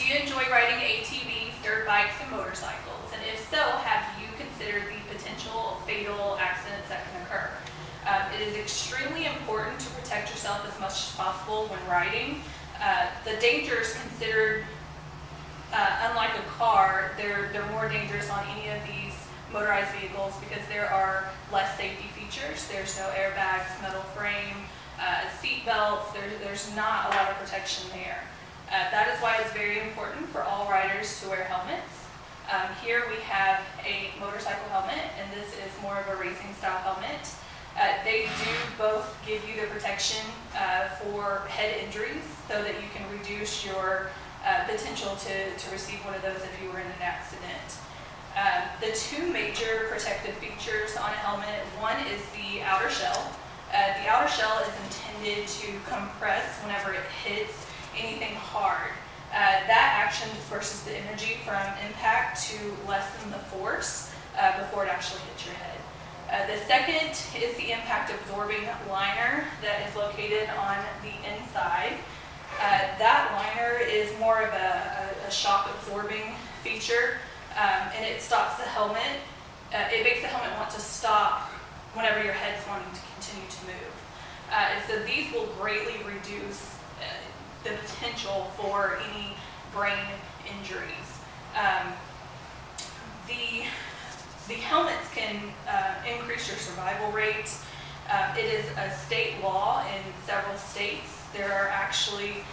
Do you enjoy riding ATVs, dirt bikes, and motorcycles? And if so, have you considered the potential fatal accidents that can occur? It is extremely important to protect yourself as much as possible when riding. The dangers considered, unlike a car, they're more dangerous on any of these motorized vehicles because there are less safety features. There's no airbags, metal frame, seat belts. There's not a lot of protection there. That is why it's very important for all riders to wear helmets. Here we have a motorcycle helmet, and this is more of a racing style helmet. They do both give you the protection for head injuries so that you can reduce your potential to receive one of those if you were in an accident. The two major protective features on a helmet, one is the outer shell. The outer shell is intended to compress whenever it hits anything hard. That action disperses the energy from impact to lessen the force before it actually hits your head. The second is the impact absorbing liner that is located on the inside. That liner is more of a shock absorbing feature, and it stops the helmet. It makes the helmet want to stop whenever your head's wanting to continue to move. And so these will greatly reduce the potential for any brain injuries. The helmets can increase your survival rate. It is a state law in several states. There are actually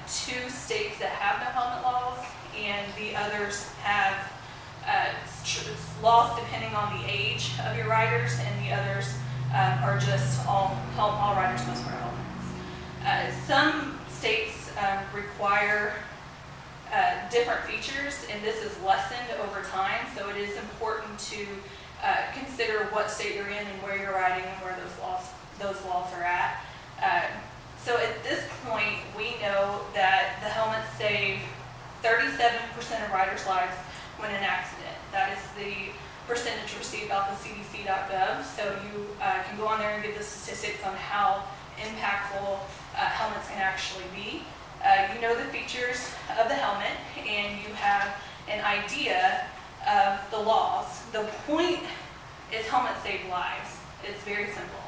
2 states that have no helmet laws, and the others have laws depending on the age of your riders, and the others are just all riders must wear helmets. Some states require different features, and this is lessened over time, so it is important to consider what state you're in and where you're riding and where those laws are at. So at this point, we know that the helmets save 37% of riders' lives when in an accident. That is the percentage received off of cdc.gov, so you can go on there and get the statistics on how impactful helmets can actually be. You know the features of the helmet, and you have an idea of the laws. The point is helmets save lives. It's very simple.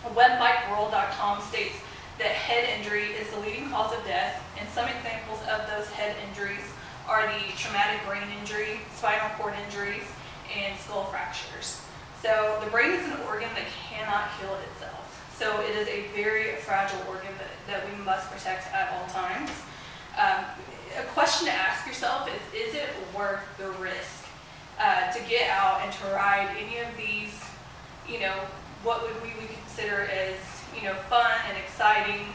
Webbikeworld.com states that head injury is the leading cause of death, and some examples of those head injuries are the traumatic brain injury, spinal cord injuries, and skull fractures. So the brain is an organ that cannot heal itself. So it is a very fragile organ that we must protect at all times. A question to ask yourself is it worth the risk to get out and to ride any of these, what we would consider as, fun and exciting.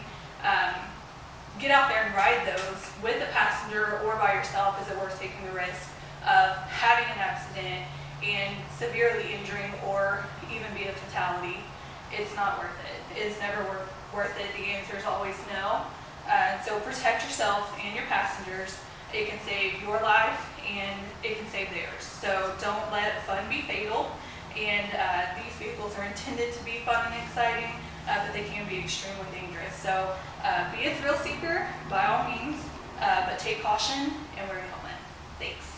Get out there and ride those with a passenger or by yourself. Is it worth taking the risk of having an accident and severely injuring or even be a fatality? It's not worth it. It's never worth it. The answer is always no. So protect yourself and your passengers. It can save your life and it can save theirs. So don't let fun be fatal. And these vehicles are intended to be fun and exciting, but they can be extremely dangerous. So be a thrill seeker by all means, but take caution and wear a helmet. Thanks.